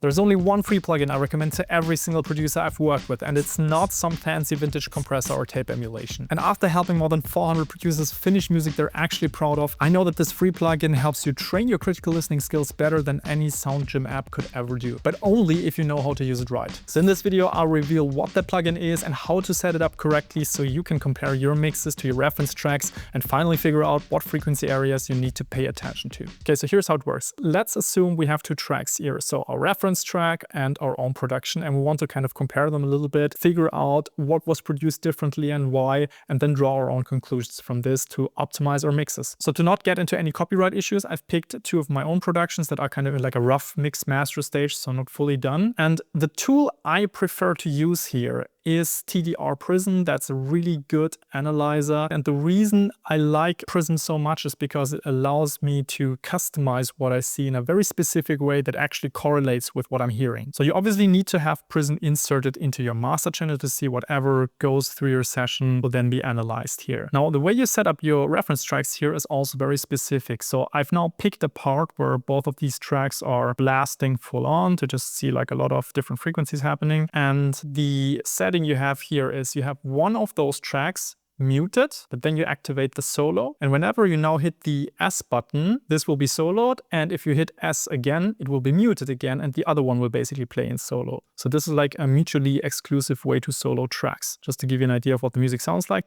There's only one free plugin I recommend to every single producer I've worked with, and it's not some fancy vintage compressor or tape emulation. And after helping more than 400 producers finish music they're actually proud of, I know that this free plugin helps you train your critical listening skills better than any sound gym app could ever do, but only if you know how to use it right. So in this video, I'll reveal what that plugin is and how to set it up correctly so you can compare your mixes to your reference tracks and finally figure out what frequency areas you need to pay attention to. Okay, so here's how it works. Let's assume we have two tracks here, so our reference track and our own production, and we want to kind of compare them a little bit, figure out what was produced differently and why, and then draw our own conclusions from this to optimize our mixes. So to not get into any copyright issues, I've picked two of my own productions that are kind of in like a rough mix master stage, so not fully done. And the tool I prefer to use here is TDR Prism. That's a really good analyzer. And the reason I like Prism so much is because it allows me to customize what I see in a very specific way that actually correlates with what I'm hearing. So you obviously need to have Prism inserted into your master channel to see whatever goes through your session will then be analyzed here. Now, the way you set up your reference tracks here is also very specific. So I've now picked a part where both of these tracks are blasting full on to just see like a lot of different frequencies happening. And the setting you have here is you have one of those tracks muted, but then you activate the solo. And whenever you now hit the S button, this will be soloed. And if you hit S again, it will be muted again. And the other one will basically play in solo. So this is like a mutually exclusive way to solo tracks, just to give you an idea of what the music sounds like.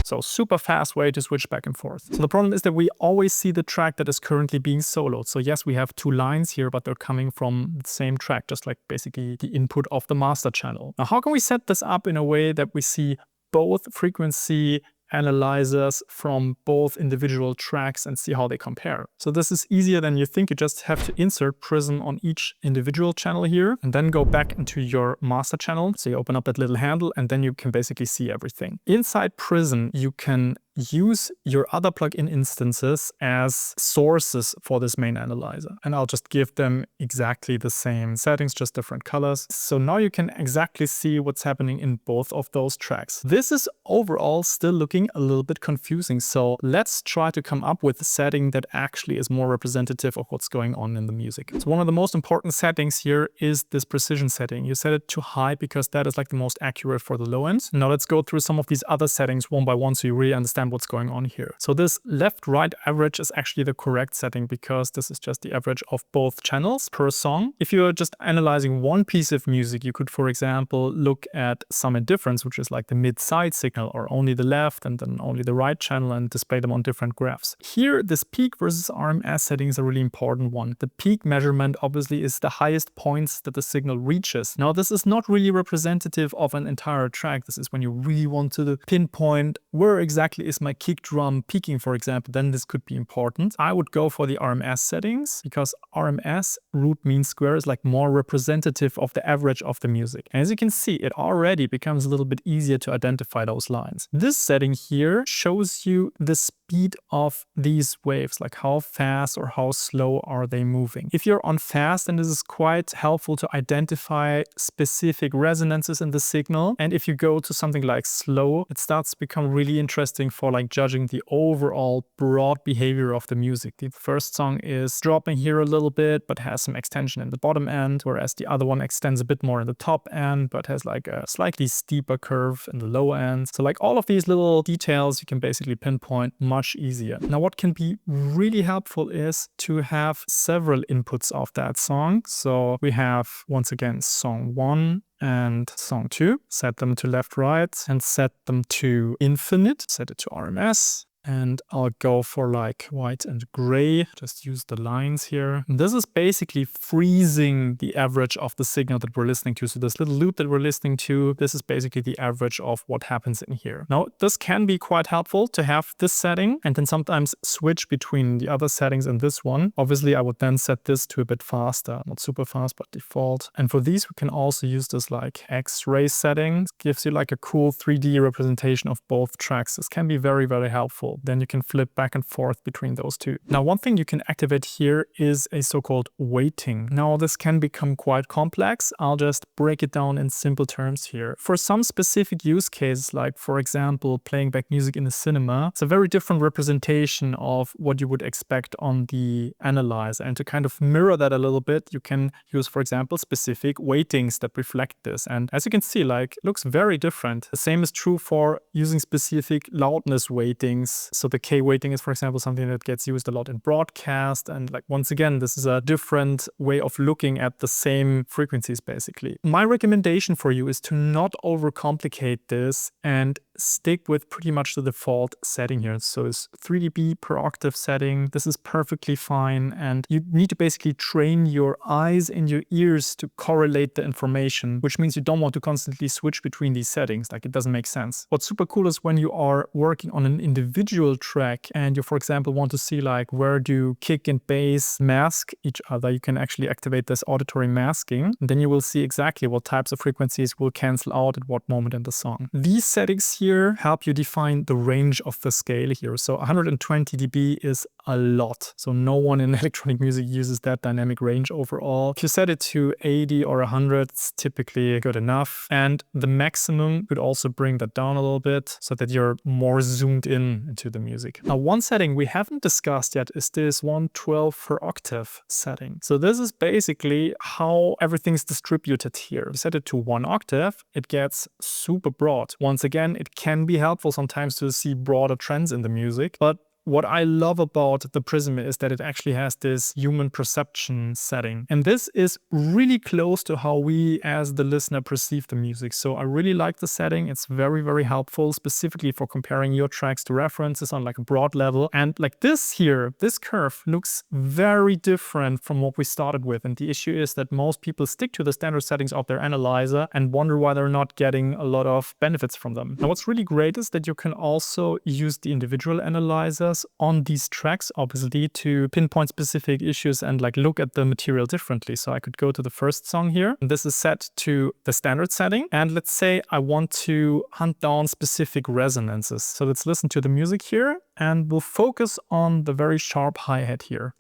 So super fast way to switch back and forth. So the problem is that we always see the track that is currently being soloed. So yes, we have two lines here, but they're coming from the same track, just like basically the input of the master channel. Now, how can we set this up in a way that we see both frequency analyzers from both individual tracks and see how they compare? So this is easier than you think. You just have to insert Prism on each individual channel here and then go back into your master channel. So you open up that little handle and then you can basically see everything. Inside Prism, you can use your other plugin instances as sources for this main analyzer. And I'll just give them exactly the same settings, just different colors. So now you can exactly see what's happening in both of those tracks. This is overall still looking a little bit confusing. So let's try to come up with a setting that actually is more representative of what's going on in the music. So one of the most important settings here is this precision setting. You set it to high because that is like the most accurate for the low end. Now let's go through some of these other settings one by one so you really understand what's going on here. So this left-right average is actually the correct setting because this is just the average of both channels per song. If you're just analyzing one piece of music, you could, for example, look at sum and difference, which is like the mid-side signal, or only the left and then only the right channel, and display them on different graphs. Here, this peak versus RMS setting is a really important one. The peak measurement obviously is the highest points that the signal reaches. Now, this is not really representative of an entire track. This is when you really want to pinpoint where exactly is my kick drum peaking, for example, then this could be important. I would go for the RMS settings because RMS, root mean square, is like more representative of the average of the music. And as you can see, it already becomes a little bit easier to identify those lines. This setting here shows you the speed of these waves, like how fast or how slow are they moving. If you're on fast, then this is quite helpful to identify specific resonances in the signal. And if you go to something like slow, it starts to become really interesting for like judging the overall broad behavior of the music. The first song is dropping here a little bit, but has some extension in the bottom end, whereas the other one extends a bit more in the top end, but has like a slightly steeper curve in the low end. So like all of these little details you can basically pinpoint much easier. Now, what can be really helpful is to have several inputs of that song. So we have, once again, song 1 and song 2, set them to left, right, and set them to infinite, set it to RMS. And I'll go for like white and gray, just use the lines here. And this is basically freezing the average of the signal that we're listening to. So this little loop that we're listening to, this is basically the average of what happens in here. Now, this can be quite helpful to have this setting and then sometimes switch between the other settings and this one. Obviously, I would then set this to a bit faster, not super fast, but default. And for these, we can also use this like X-ray setting. It gives you like a cool 3D representation of both tracks. This can be very, very helpful. example. Then you can flip back and forth between those two. Now, one thing you can activate here is a so-called weighting. Now, this can become quite complex. I'll just break it down in simple terms here. For some specific use cases, like for example, playing back music in a cinema, it's a very different representation of what you would expect on the analyzer. And to kind of mirror that a little bit, you can use, for example, specific weightings that reflect this. And as you can see, like, it looks very different. The same is true for using specific loudness weightings. So the K weighting is, for example, something that gets used a lot in broadcast. And like, once again, this is a different way of looking at the same frequencies, basically. My recommendation for you is to not overcomplicate this and stick with pretty much the default setting here. So it's 3 dB per octave setting. This is perfectly fine. And you need to basically train your eyes and your ears to correlate the information, which means you don't want to constantly switch between these settings. Like, it doesn't make sense. What's super cool is when you are working on an individual track and you, for example, want to see like where do kick and bass mask each other, you can actually activate this auditory masking. And then you will see exactly what types of frequencies will cancel out at what moment in the song. These settings here help you define the range of the scale here. So 120 dB is a lot. So no one in electronic music uses that dynamic range overall. If you set it to 80 or 100, it's typically good enough. And the maximum could also bring that down a little bit so that you're more zoomed in into the music. Now, one setting we haven't discussed yet is this 112 per octave setting. So this is basically how everything's distributed here. You set it to 1 octave, it gets super broad. Once again, it can be helpful sometimes to see broader trends in the music, but what I love about the Prism is that it actually has this human perception setting. And this is really close to how we as the listener perceive the music. So I really like the setting. It's very, very helpful, specifically for comparing your tracks to references on like a broad level. And like this here, this curve looks very different from what we started with. And the issue is that most people stick to the standard settings of their analyzer and wonder why they're not getting a lot of benefits from them. Now, what's really great is that you can also use the individual analyzers on these tracks, obviously, to pinpoint specific issues and like look at the material differently. So I could go to the first song here, and this is set to the standard setting. And let's say I want to hunt down specific resonances. So let's listen to the music here, and we'll focus on the very sharp hi-hat here.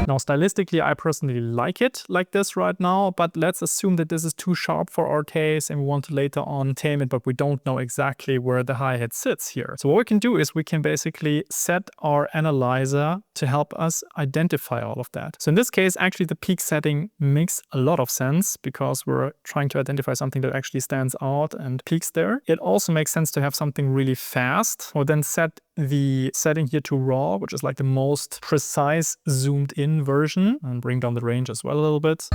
Now, stylistically, I personally like it like this right now, but let's assume that this is too sharp for our taste and we want to later on tame it, but we don't know exactly where the hi-hat sits here. So what we can do is we can basically set our analyzer to help us identify all of that. So in this case, actually the peak setting makes a lot of sense because we're trying to identify something that actually stands out and peaks there. It also makes sense to have something really fast. We'll then set the setting here to raw, which is like the most precise zoomed in version, and bring down the range as well a little bit.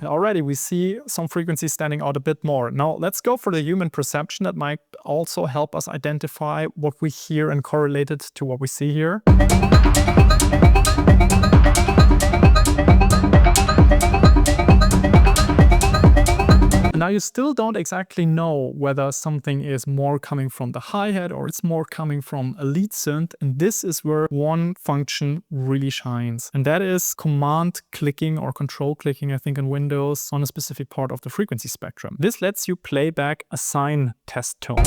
Already we see some frequencies standing out a bit more. Now let's go for the human perception. That might also help us identify what we hear and correlate it to what we see here. Now you still don't exactly know whether something is more coming from the hi-hat or it's more coming from a lead synth, and this is where one function really shines, and that is command clicking or control clicking, I think, in Windows on a specific part of the frequency spectrum. This lets you play back a sine test tone.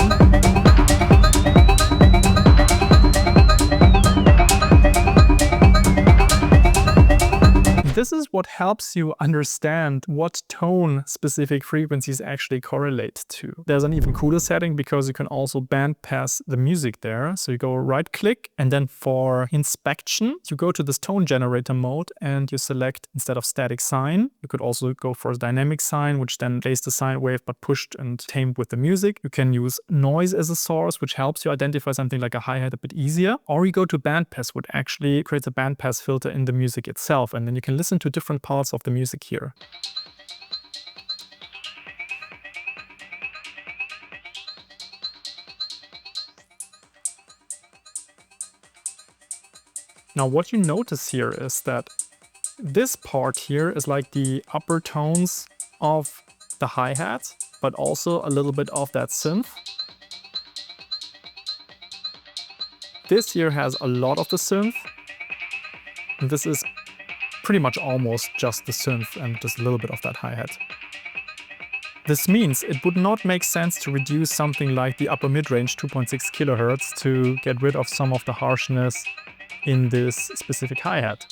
This is what helps you understand what tone specific frequencies actually correlate to. There's an even cooler setting because you can also band pass the music there. So you go right click, and then for inspection, you go to this tone generator mode and you select, instead of static sine, you could also go for a dynamic sine, which then plays the sine wave but pushed and tamed with the music. You can use noise as a source, which helps you identify something like a hi-hat a bit easier. Or you go to bandpass, which actually creates a bandpass filter in the music itself, and then you can listen to different parts of the music here. Now what you notice here is that this part here is like the upper tones of the hi-hat, but also a little bit of that synth. this here has a lot of the synth, and this is pretty much almost just the synth and just a little bit of that hi-hat. This means it would not make sense to reduce something like the upper mid-range 2.6 kHz to get rid of some of the harshness in this specific hi-hat.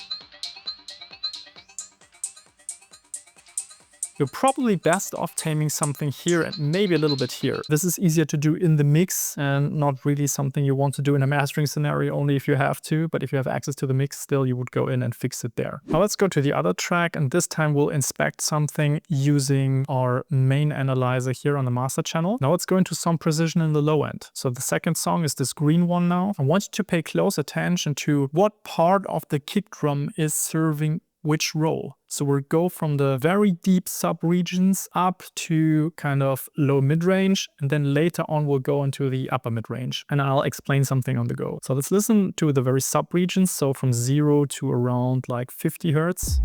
You're probably best off taming something here and maybe a little bit here. This is easier to do in the mix and not really something you want to do in a mastering scenario, only if you have to. But if you have access to the mix still, you would go in and fix it there. Now let's go to the other track, and this time we'll inspect something using our main analyzer here on the master channel. Now let's go into some precision in the low end. So the second song is this green one now. I want you to pay close attention to what part of the kick drum is serving which role. So we'll go from the very deep sub-regions up to kind of low mid-range, and then later on we'll go into the upper mid-range, and I'll explain something on the go. So let's listen to the very sub-regions, so from 0 to around like 50 Hertz.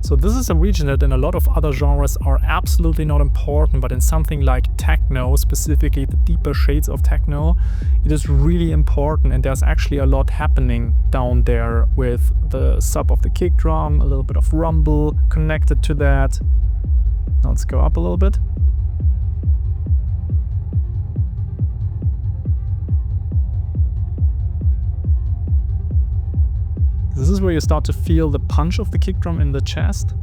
So this is a region that in a lot of other genres are absolutely not important, but in something like techno, specifically the deeper shades of techno, it is really important, and there's actually a lot happening down there with the sub of the kick drum, a little bit of rumble connected to that. Now let's go up a little bit. This is where you start to feel the punch of the kick drum in the chest.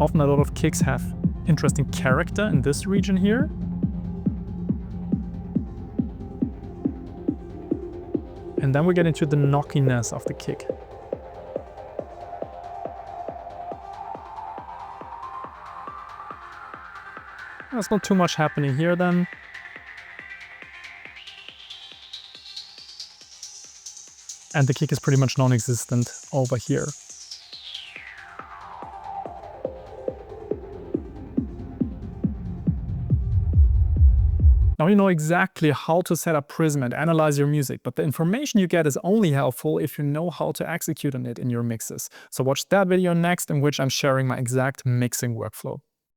Often a lot of kicks have interesting character in this region here. And then we get into the knockiness of the kick. There's not too much happening here then. And the kick is pretty much non-existent over here. Now you know exactly how to set up Prism and analyze your music, but the information you get is only helpful if you know how to execute on it in your mixes. So watch that video next, in which I'm sharing my exact mixing workflow.